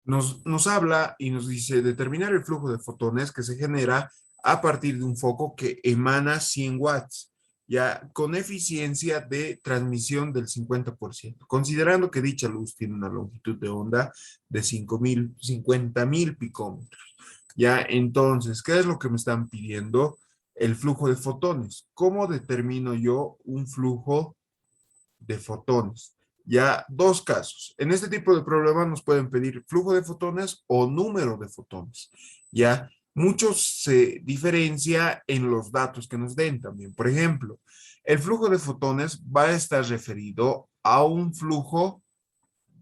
Nos habla y nos dice determinar el flujo de fotones que se genera a partir de un foco que emana 100 watts, ya con eficiencia de transmisión del 50%, considerando que dicha luz tiene una longitud de onda de 50.000 picómetros. Ya, entonces, ¿qué es lo que me están pidiendo? El flujo de fotones. ¿Cómo determino yo un flujo de fotones? Ya, dos casos. En este tipo de problemas nos pueden pedir flujo de fotones o número de fotones. Ya, muchos se diferencia en los datos que nos den también. Por ejemplo, el flujo de fotones va a estar referido a un flujo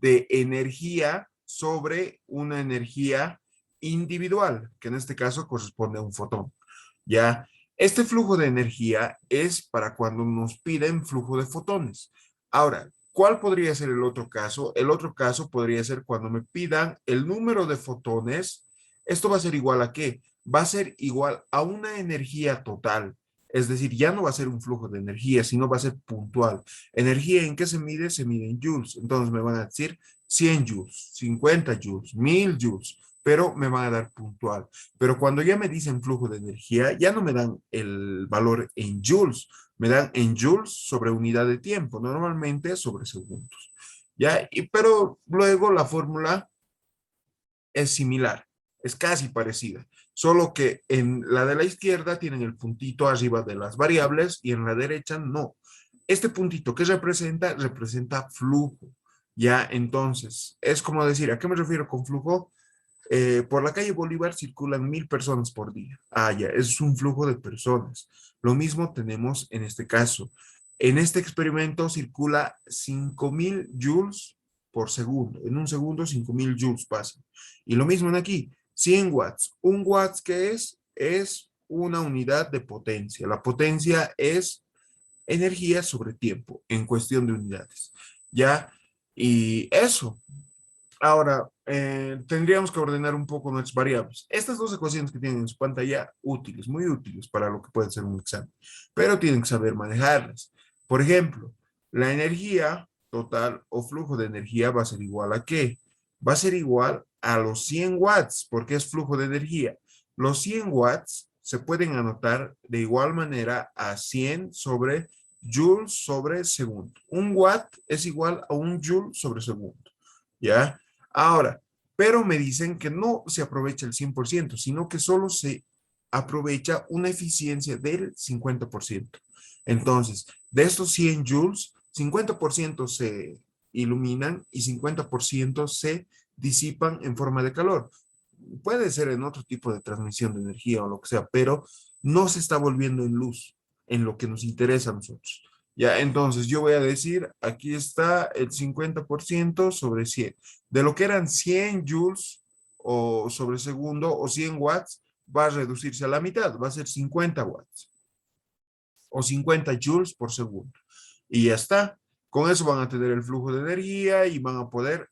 de energía sobre una energía individual, que en este caso corresponde a un fotón. Ya, este flujo de energía es para cuando nos piden flujo de fotones. Ahora, ¿cuál podría ser el otro caso? El otro caso podría ser cuando me pidan el número de fotones. Esto va a ser igual a qué? Va a ser igual a una energía total. Es decir, ya no va a ser un flujo de energía, sino va a ser puntual. ¿Energía en qué se mide? Se mide en joules. Entonces me van a decir 100 joules, 50 joules, 1000 joules, pero me van a dar puntual. Pero cuando ya me dicen flujo de energía, ya no me dan el valor en joules, me dan en joules sobre unidad de tiempo, normalmente sobre segundos. ¿Ya? Pero luego la fórmula es similar, es casi parecida, solo que en la de la izquierda tienen el puntito arriba de las variables y en la derecha no. Este puntito que representa, representa flujo. Ya, entonces, es como decir, ¿a qué me refiero con flujo? Por la calle Bolívar circulan 1000 personas por día. Ah, ya, es un flujo de personas. Lo mismo tenemos en este caso. En este experimento circula 5000 joules por segundo. En un segundo, 5000 joules pasan. Y lo mismo en aquí, 100 watts. Un watts, ¿qué es? Es una unidad de potencia. La potencia es energía sobre tiempo en cuestión de unidades. ¿Ya? Y eso. Ahora, tendríamos que ordenar un poco nuestras variables. Estas dos ecuaciones que tienen en su pantalla, útiles, muy útiles para lo que puede ser un examen, pero tienen que saber manejarlas. Por ejemplo, la energía total o flujo de energía va a ser igual a ¿qué? Va a ser igual a los 100 watts, porque es flujo de energía. Los 100 watts se pueden anotar de igual manera a 100 sobre joules sobre segundo. Un watt es igual a un joule sobre segundo. ¿Ya? Ahora, pero me dicen que no se aprovecha el 100%, sino que solo se aprovecha una eficiencia del 50%. Entonces, de estos 100 joules, 50% se iluminan y 50% se disipan en forma de calor. Puede ser en otro tipo de transmisión de energía o lo que sea, pero no se está volviendo en luz, en lo que nos interesa a nosotros. Ya, entonces yo voy a decir, aquí está el 50% sobre 100. De lo que eran 100 joules o sobre segundo o 100 watts, va a reducirse a la mitad, va a ser 50 watts o 50 joules por segundo. Y ya está. Con eso van a tener el flujo de energía y van a poder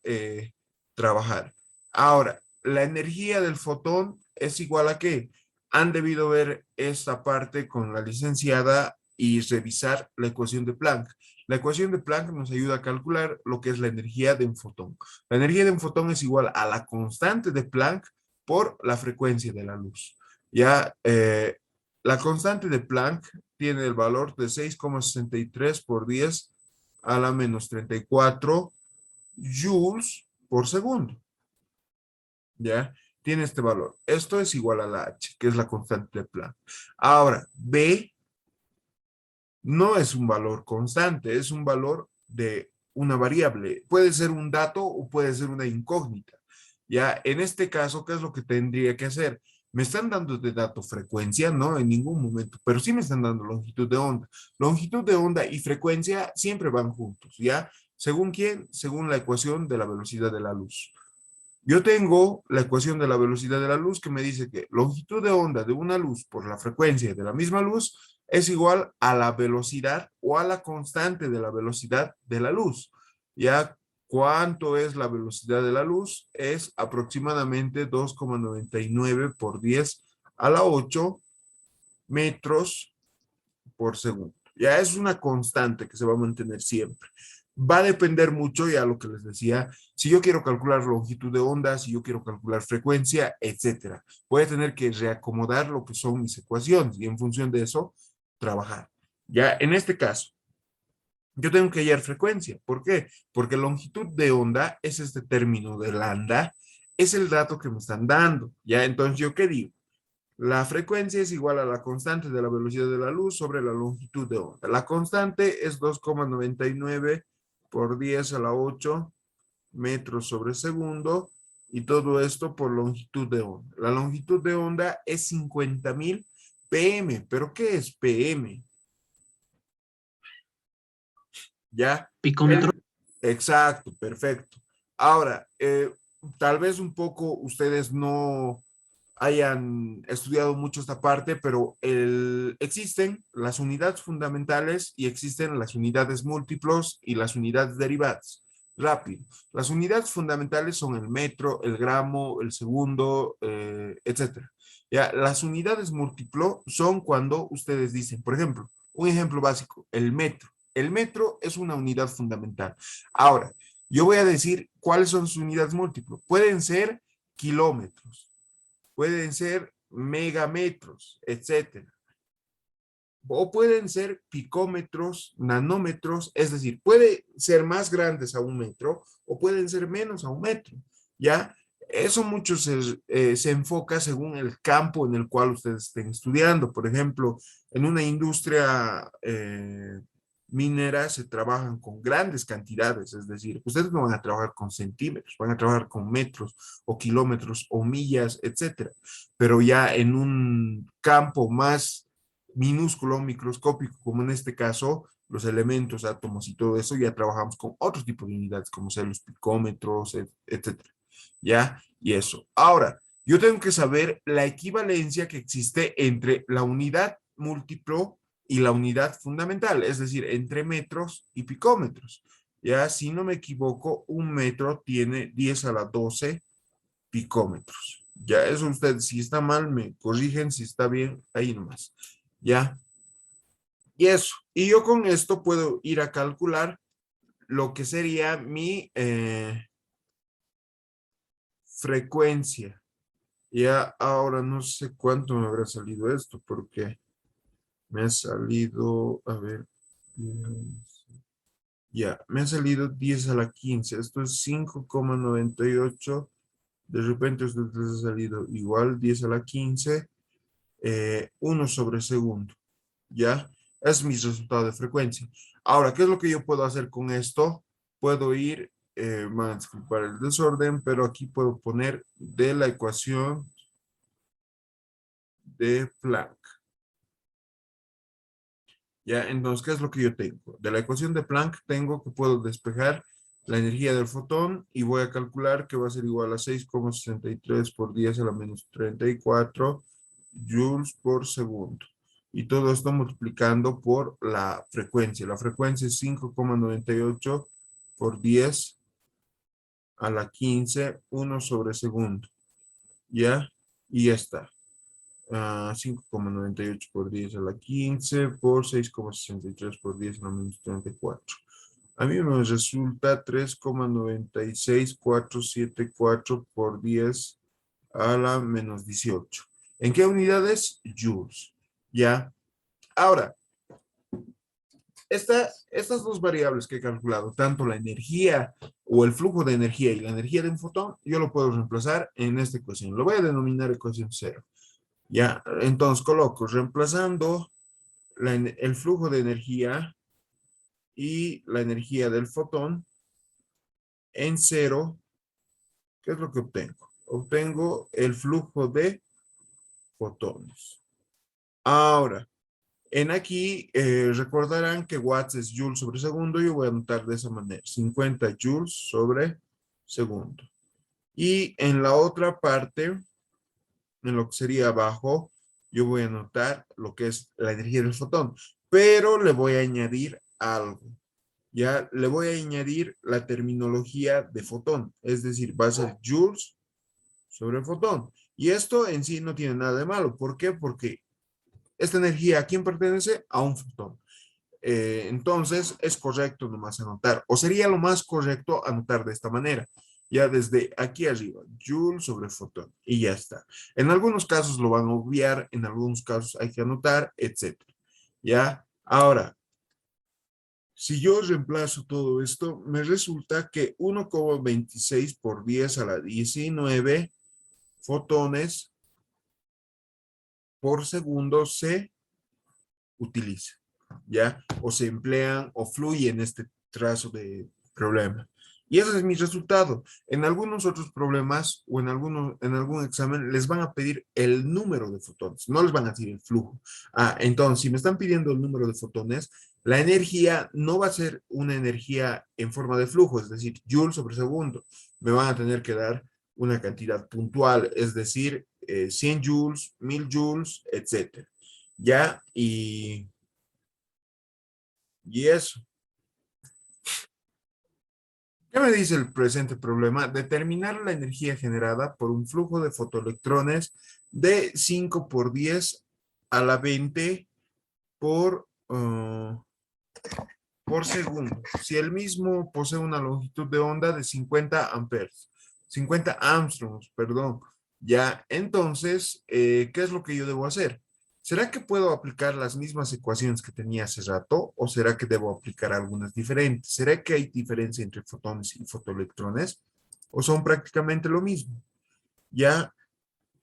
trabajar. Ahora, la energía del fotón es igual a qué. Han debido ver esta parte con la licenciada y revisar la ecuación de Planck. La ecuación de Planck nos ayuda a calcular lo que es la energía de un fotón. La energía de un fotón es igual a la constante de Planck por la frecuencia de la luz. Ya, la constante de Planck tiene el valor de 6,63 por 10 a la menos 34 joules por segundo. ¿Ya? Tiene este valor. Esto es igual a la H, que es la constante de Planck. Ahora, B no es un valor constante, es un valor de una variable. Puede ser un dato o puede ser una incógnita. Ya, en este caso, ¿qué es lo que tendría que hacer? Me están dando de dato frecuencia, no en ningún momento, pero sí me están dando longitud de onda. Longitud de onda y frecuencia siempre van juntos, ¿ya? ¿Según quién? Según la ecuación de la velocidad de la luz. Yo tengo la ecuación de la velocidad de la luz que me dice que longitud de onda de una luz por la frecuencia de la misma luz es igual a la velocidad o a la constante de la velocidad de la luz. ¿Ya cuánto es la velocidad de la luz? Es aproximadamente 2,99 por 10 a la 8 metros por segundo. Ya es una constante que se va a mantener siempre. Va a depender mucho, ya lo que les decía, si yo quiero calcular longitud de onda, si yo quiero calcular frecuencia, etcétera. Voy a tener que reacomodar lo que son mis ecuaciones y en función de eso, trabajar. Ya en este caso, yo tengo que hallar frecuencia. ¿Por qué? Porque longitud de onda es este término de lambda, es el dato que me están dando. Ya, entonces, ¿yo qué digo? La frecuencia es igual a la constante de la velocidad de la luz sobre la longitud de onda. La constante es 2,99 por 10 a la 8 metros sobre segundo y todo esto por longitud de onda. La longitud de onda es 50.000 pm. ¿Pero qué es pm? ¿Ya? Picómetro. Exacto, perfecto. Ahora, tal vez un poco ustedes no hayan estudiado mucho esta parte, pero existen las unidades fundamentales y existen las unidades múltiplos y las unidades derivadas. Rápido. Las unidades fundamentales son el metro, el gramo, el segundo, etcétera. Ya, las unidades múltiplo son cuando ustedes dicen, por ejemplo, un ejemplo básico, el metro. El metro es una unidad fundamental. Ahora, yo voy a decir cuáles son sus unidades múltiplo. Pueden ser kilómetros, pueden ser megametros, etcétera. O pueden ser picómetros, nanómetros, es decir, puede ser más grandes a un metro o pueden ser menos a un metro, ¿ya? Eso mucho se enfoca según el campo en el cual ustedes estén estudiando. Por ejemplo, en una industria minera se trabajan con grandes cantidades, es decir, ustedes no van a trabajar con centímetros, van a trabajar con metros o kilómetros o millas, etcétera. Pero ya en un campo más minúsculo, microscópico, como en este caso, los elementos, átomos y todo eso, ya trabajamos con otro tipo de unidades, como ser los picómetros, etcétera. ¿Ya? Y eso. Ahora, yo tengo que saber la equivalencia que existe entre la unidad múltiplo y la unidad fundamental, es decir, entre metros y picómetros. Ya, si no me equivoco, un metro tiene 10 a la 12 picómetros. Ya, eso usted, si está mal, me corrigen, si está bien, ahí nomás. Ya, y eso. Y yo con esto puedo ir a calcular lo que sería mi frecuencia. Ya ahora no sé cuánto me habrá salido esto, porque me ha salido, a ver, ya, me ha salido 10 a la 15. Esto es 5,98. De repente a ustedes les ha salido igual 10 a la 15, 1 sobre segundo. ¿Ya? Es mi resultado de frecuencia. Ahora, ¿qué es lo que yo puedo hacer con esto? Puedo ir, van a disculpar el desorden, pero aquí puedo poner de la ecuación de Planck. ¿Ya? Entonces, ¿qué es lo que yo tengo? De la ecuación de Planck tengo que puedo despejar la energía del fotón y voy a calcular que va a ser igual a 6,63 por 10 a la menos 34 joules por segundo. Y todo esto multiplicando por la frecuencia. La frecuencia es 5,98 por 10 a la 15, 1 sobre segundo. ¿Ya? Y ya está. 5,98 por 10 a la 15 por 6,63 por 10 a la menos 34. A mí me resulta 3,96474 por 10 a la menos 18. ¿En qué unidades? Joules. ¿Ya? Ahora, estas dos variables que he calculado, tanto la energía o el flujo de energía y la energía de un fotón, yo lo puedo reemplazar en esta ecuación. Lo voy a denominar ecuación cero. Ya, entonces coloco reemplazando el flujo de energía y la energía del fotón en cero. ¿Qué es lo que obtengo? Obtengo el flujo de fotones. Ahora, en aquí recordarán que watts es joules sobre segundo. Yo voy a anotar de esa manera, 50 joules sobre segundo. Y en la otra parte, en lo que sería abajo, yo voy a anotar lo que es la energía del fotón, pero le voy a añadir algo. Ya le voy a añadir la terminología de fotón, es decir, va a ser joules sobre fotón. Y esto en sí no tiene nada de malo. ¿Por qué? Porque esta energía, ¿a quién pertenece? A un fotón. Entonces, es correcto nomás anotar, o sería lo más correcto anotar de esta manera, ya desde aquí arriba, Joule sobre fotón, y ya está. En algunos casos lo van a obviar, en algunos casos hay que anotar, etcétera. Ya, ahora, si yo reemplazo todo esto, me resulta que 1,26 por 10 a la 19 fotones por segundo se utiliza, ¿ya? O se emplean o fluyen en este trazo de problema. Y ese es mi resultado. En algunos otros problemas o en algún examen les van a pedir el número de fotones, no les van a decir el flujo. Entonces, si me están pidiendo el número de fotones, la energía no va a ser una energía en forma de flujo, es decir, joule sobre segundo. Me van a tener que dar una cantidad puntual, es decir, 100 joules, 1000 joules, etcétera. ¿Ya? Y eso. ¿Qué me dice el presente problema? Determinar la energía generada por un flujo de fotoelectrones de 5 por 10 a la 20 por, por segundo. Si el mismo posee una longitud de onda de 50 amperes, 50 Armstrongs, perdón. Ya, entonces, ¿qué es lo que yo debo hacer? ¿Será que puedo aplicar las mismas ecuaciones que tenía hace rato o será que debo aplicar algunas diferentes? ¿Será que hay diferencia entre fotones y fotoelectrones o son prácticamente lo mismo? Ya,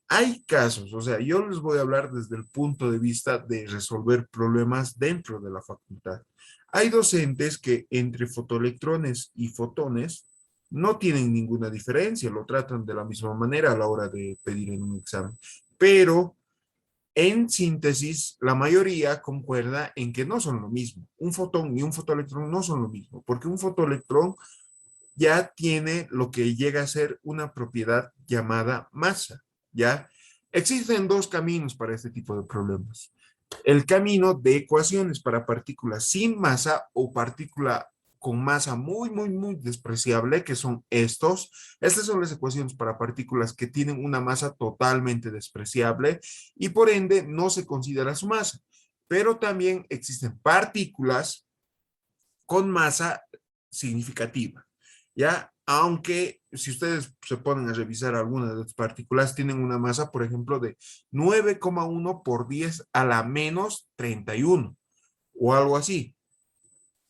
hay casos, o sea, yo les voy a hablar desde el punto de vista de resolver problemas dentro de la facultad. Hay docentes que entre fotoelectrones y fotones no tienen ninguna diferencia, lo tratan de la misma manera a la hora de pedir en un examen. Pero en síntesis, la mayoría concuerda en que no son lo mismo. Un fotón y un fotoelectrón no son lo mismo, porque un fotoelectrón ya tiene lo que llega a ser una propiedad llamada masa, ¿ya? Existen dos caminos para este tipo de problemas. El camino de ecuaciones para partículas sin masa o partícula con masa muy, muy, muy despreciable, que son estos. Estas son las ecuaciones para partículas que tienen una masa totalmente despreciable y por ende no se considera su masa. Pero también existen partículas con masa significativa, ¿ya? Aunque si ustedes se ponen a revisar algunas de las partículas, tienen una masa, por ejemplo, de 9,1 por 10 a la menos 31 o algo así.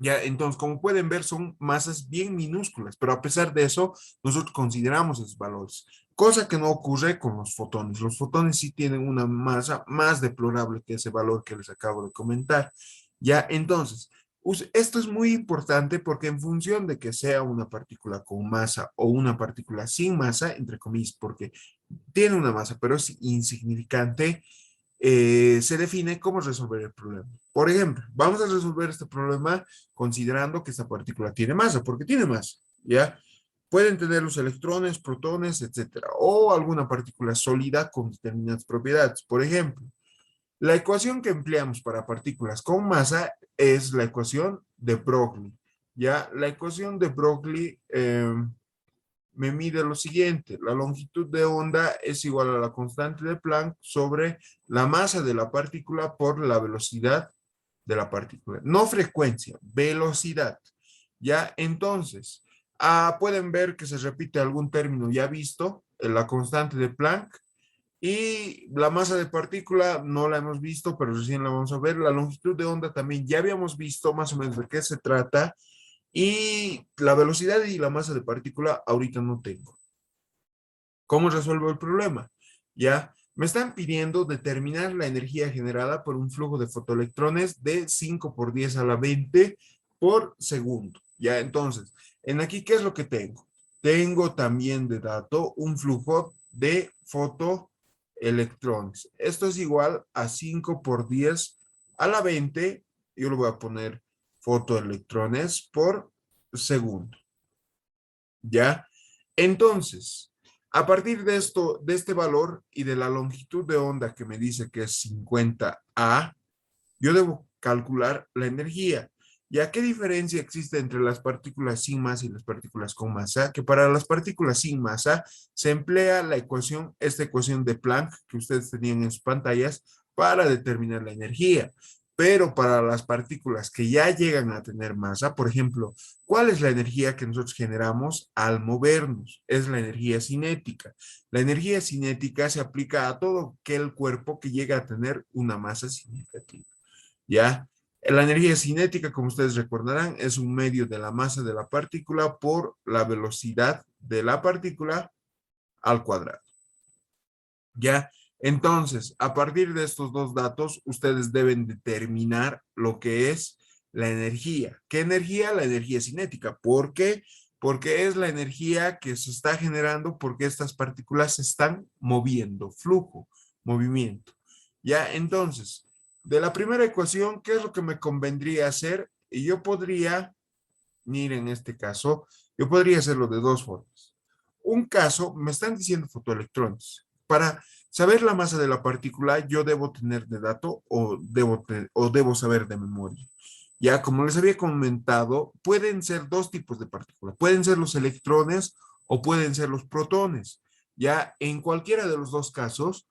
Ya, entonces, como pueden ver, son masas bien minúsculas, pero a pesar de eso, nosotros consideramos esos valores, cosa que no ocurre con los fotones. Los fotones sí tienen una masa más deplorable que ese valor que les acabo de comentar. Ya, entonces, esto es muy importante porque en función de que sea una partícula con masa o una partícula sin masa, entre comillas, porque tiene una masa, pero es insignificante, se define cómo resolver el problema. Por ejemplo, vamos a resolver este problema considerando que esta partícula tiene masa, porque tiene masa, ¿ya? Pueden tener los electrones, protones, etcétera, o alguna partícula sólida con determinadas propiedades. Por ejemplo, la ecuación que empleamos para partículas con masa es la ecuación de Broglie, ¿ya? La ecuación de Broglie me mide lo siguiente: la longitud de onda es igual a la constante de Planck sobre la masa de la partícula por la velocidad de la partícula. No frecuencia, velocidad. Ya, entonces, pueden ver que se repite algún término ya visto, la constante de Planck, y la masa de partícula no la hemos visto, pero recién la vamos a ver. La longitud de onda también ya habíamos visto más o menos de qué se trata. Y la velocidad y la masa de partícula ahorita no tengo. ¿Cómo resuelvo el problema? Ya me están pidiendo determinar la energía generada por un flujo de fotoelectrones de 5 por 10 a la 20 por segundo. Ya, entonces, en aquí, ¿qué es lo que tengo? Tengo también de dato un flujo de fotoelectrones. Esto es igual a 5 por 10 a la 20. Yo lo voy a poner fotoelectrones por segundo. ¿Ya? Entonces, a partir de esto, de este valor y de la longitud de onda que me dice que es 50 A, yo debo calcular la energía. ¿Ya qué diferencia existe entre las partículas sin masa y las partículas con masa? Que para las partículas sin masa se emplea la ecuación, esta ecuación de Planck que ustedes tenían en sus pantallas para determinar la energía. Pero para las partículas que ya llegan a tener masa, por ejemplo, ¿cuál es la energía que nosotros generamos al movernos? Es la energía cinética. La energía cinética se aplica a todo aquel cuerpo que llega a tener una masa significativa. ¿Ya? La energía cinética, como ustedes recordarán, es un medio de la masa de la partícula por la velocidad de la partícula al cuadrado. ¿Ya? Entonces, a partir de estos dos datos, ustedes deben determinar lo que es la energía. ¿Qué energía? La energía cinética. ¿Por qué? Porque es la energía que se está generando porque estas partículas se están moviendo, flujo, movimiento. ¿Ya? Entonces, de la primera ecuación, ¿qué es lo que me convendría hacer? Y yo podría, miren, en este caso, yo podría hacerlo de dos formas. Un caso, me están diciendo fotoelectrones. Para saber la masa de la partícula, yo debo tener de dato o debo saber de memoria. Ya, como les había comentado, pueden ser dos tipos de partículas. Pueden ser los electrones o pueden ser los protones. Ya, en cualquiera de los dos casos,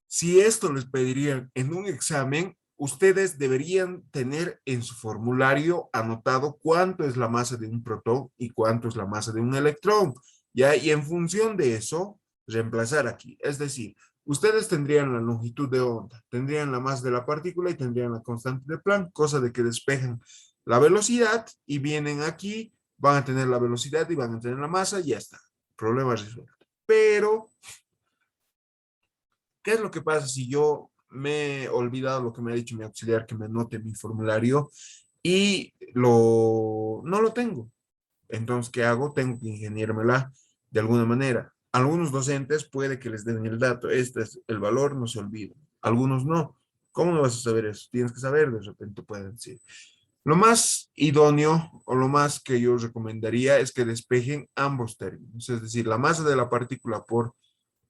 si esto les pedirían en un examen, ustedes deberían tener en su formulario anotado cuánto es la masa de un protón y cuánto es la masa de un electrón, ¿ya? Y en función de eso, reemplazar aquí. Es decir, ustedes tendrían la longitud de onda, tendrían la masa de la partícula y tendrían la constante de Planck, cosa de que despejan la velocidad y vienen aquí, van a tener la velocidad y van a tener la masa y ya está. Problema resuelto. Pero ¿qué es lo que pasa si yo me he olvidado lo que me ha dicho mi auxiliar, que me anote mi formulario y no lo tengo? Entonces, ¿qué hago? Tengo que ingeniármela de alguna manera. Algunos docentes puede que les den el dato, este es el valor, no se olvida. Algunos no. ¿Cómo no vas a saber eso? Tienes que saber, de repente pueden decir. Lo más idóneo o lo más que yo recomendaría es que despejen ambos términos, es decir, la masa de la partícula por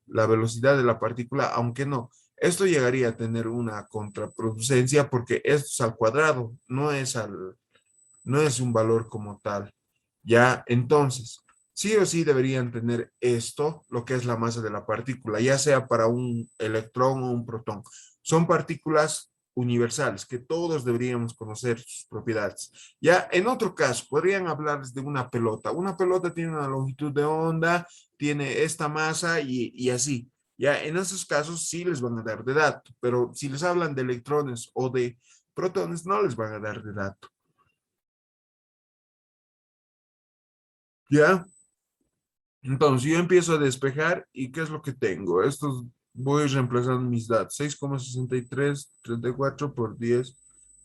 la velocidad de la partícula, aunque no. Esto llegaría a tener una contraproducencia porque esto es al cuadrado, no es un valor como tal. Ya, entonces, sí o sí deberían tener esto, lo que es la masa de la partícula, ya sea para un electrón o un protón. Son partículas universales que todos deberíamos conocer sus propiedades. Ya en otro caso, podrían hablarles de una pelota. Una pelota tiene una longitud de onda, tiene esta masa y así. Ya en esos casos sí les van a dar de dato, pero si les hablan de electrones o de protones, no les van a dar de dato. ¿Ya? Entonces yo empiezo a despejar y ¿qué es lo que tengo? Estos voy reemplazando mis datos. 6,6334 por 10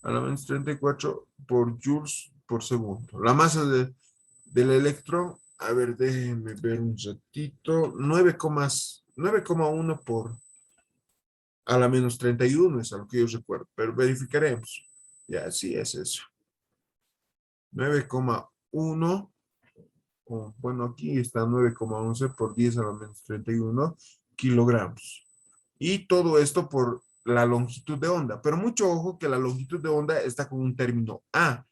a la menos 34 por joules por segundo. La masa del electrón, a ver, déjenme ver un ratito. 9,1 por a la menos 31 es a lo que yo recuerdo, pero verificaremos. Ya, sí es eso. 9,1. Bueno, aquí está 9,11 por 10 a la menos 31 kilogramos. Y todo esto por la longitud de onda. Pero mucho ojo que la longitud de onda está con un término A.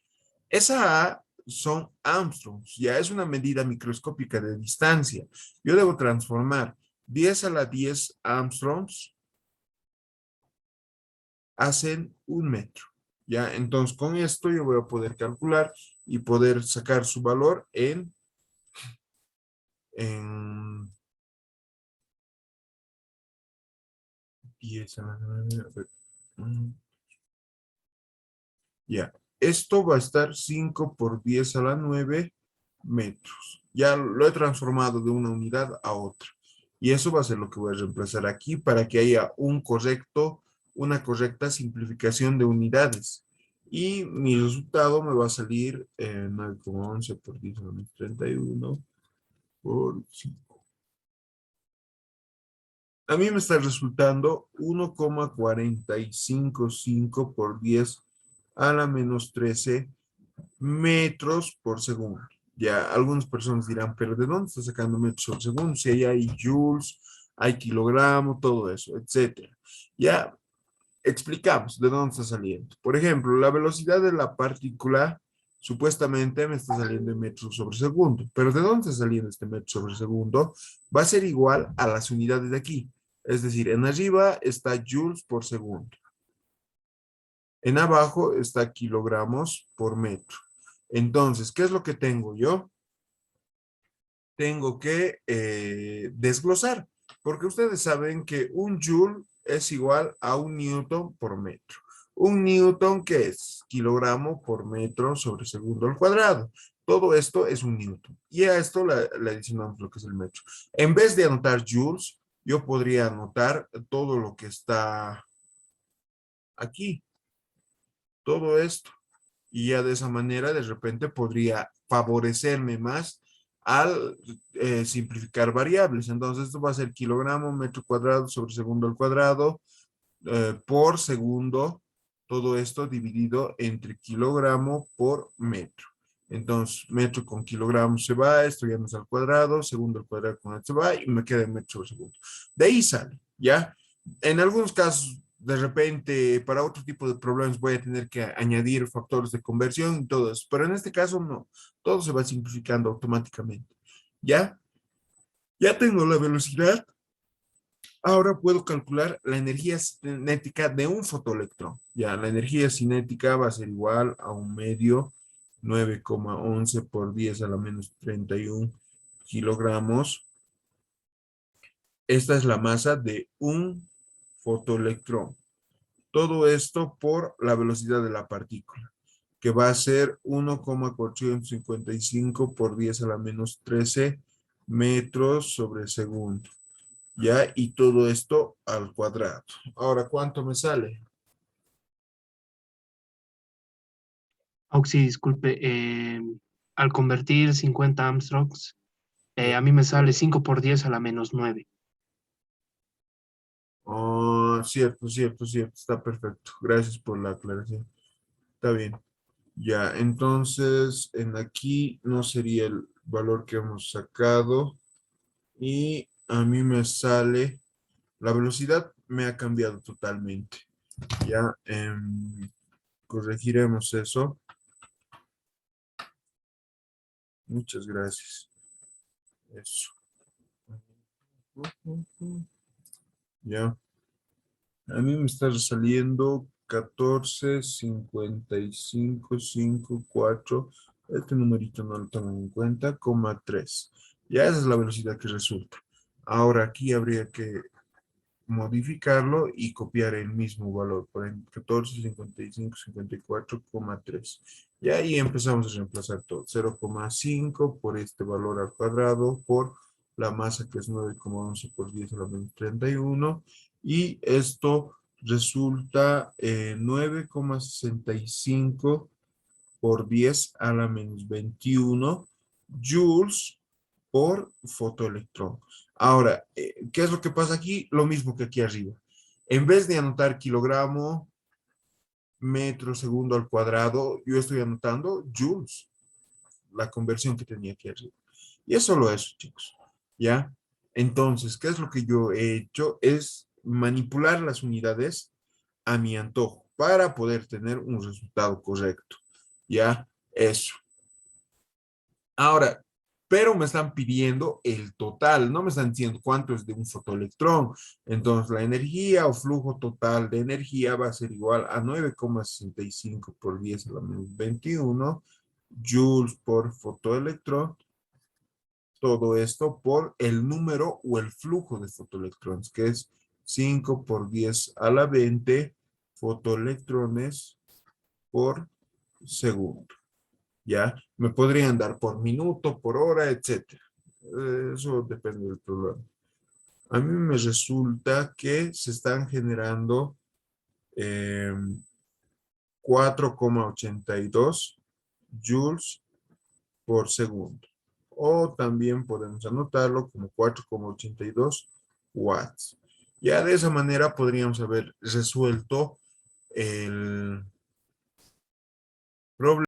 Esa A son Armstrongs, ya es una medida microscópica de distancia. Yo debo transformar 10 a la 10 Armstrongs hacen un metro. Ya, entonces con esto yo voy a poder calcular y poder sacar su valor en 10 a la 9, a ver. Ya, esto va a estar 5 por 10 a la 9 metros. Ya lo he transformado de una unidad a otra. Y eso va a ser lo que voy a reemplazar aquí para que haya una correcta simplificación de unidades. Y mi resultado me va a salir 9,11 por 10 a la menos 31 por 5. A mí me está resultando 1,455 por 10 a la menos 13 metros por segundo. Ya algunas personas dirán, pero ¿de dónde está sacando metros por segundo? Si ahí hay joules, hay kilogramos, todo eso, etcétera. Ya explicamos de dónde está saliendo. Por ejemplo, la velocidad de la partícula supuestamente me está saliendo en metros sobre segundo, pero ¿de dónde está saliendo este metro sobre segundo? Va a ser igual a las unidades de aquí. Es decir, en arriba está joules por segundo. En abajo está kilogramos por metro. Entonces, ¿qué es lo que tengo yo? Tengo que desglosar, porque ustedes saben que un joule es igual a un newton por metro. Un newton, ¿qué es? Kilogramo por metro sobre segundo al cuadrado. Todo esto es un newton. Y a esto le adicionamos lo que es el metro. En vez de anotar joules, yo podría anotar todo lo que está aquí, todo esto. Y ya de esa manera, de repente, podría favorecerme más al simplificar variables. Entonces, esto va a ser kilogramo, metro cuadrado sobre segundo al cuadrado, por segundo, todo esto dividido entre kilogramo por metro. Entonces, metro con kilogramo se va, esto ya no es al cuadrado, segundo al cuadrado con esto se va y me queda en metro sobre segundo. De ahí sale, ¿ya? En algunos casos, de repente, para otro tipo de problemas voy a tener que añadir factores de conversión y todo eso, pero en este caso no, todo se va simplificando automáticamente, ¿ya? Ya tengo la velocidad. Ahora puedo calcular la energía cinética de un fotoelectrón. Ya, la energía cinética va a ser igual a un medio 9,11 por 10 a la menos 31 kilogramos. Esta es la masa de un fotoelectrón. Todo esto por la velocidad de la partícula, que va a ser 1,455 por 10 a la menos 13 metros sobre segundo. ¿Ya? Y todo esto al cuadrado. Ahora, ¿cuánto me sale? Oxy, disculpe, al convertir 50 Armstrongs, Ya. a mí me sale 5 por 10 a la menos 9. Oh, cierto, cierto, cierto. Está perfecto. Gracias por la aclaración. Está bien. Ya, entonces, en aquí no sería el valor que hemos sacado. Y a mí me sale, la velocidad me ha cambiado totalmente. Ya, corregiremos eso. Muchas gracias. Eso. Ya. A mí me está saliendo 14,55,54. Este numerito no lo tengo en cuenta, coma 3. Ya esa es la velocidad que resulta. Ahora aquí habría que modificarlo y copiar el mismo valor, por ejemplo, 14,55,54,3. Y ahí empezamos a reemplazar todo. 0,5 por este valor al cuadrado, por la masa que es 9,11 por 10 a la menos 31. Y esto resulta 9,65 por 10 a la menos 21 joules por fotoelectrón. Ahora, ¿qué es lo que pasa aquí? Lo mismo que aquí arriba. En vez de anotar kilogramo, metro, segundo al cuadrado, yo estoy anotando joules, la conversión que tenía aquí arriba. Y es solo eso, chicos. ¿Ya? Entonces, ¿qué es lo que yo he hecho? Es manipular las unidades a mi antojo para poder tener un resultado correcto. ¿Ya? Eso. Ahora, pero me están pidiendo el total, no me están diciendo cuánto es de un fotoelectrón. Entonces, la energía o flujo total de energía va a ser igual a 9,65 por 10 a la menos 21 joules por fotoelectrón. Todo esto por el número o el flujo de fotoelectrones, que es 5 por 10 a la 20 fotoelectrones por segundo. ¿Ya? Me podrían dar por minuto, por hora, etcétera. Eso depende del problema. A mí me resulta que se están generando eh, 4,82 joules por segundo. O también podemos anotarlo como 4,82 watts. Ya de esa manera podríamos haber resuelto el problema.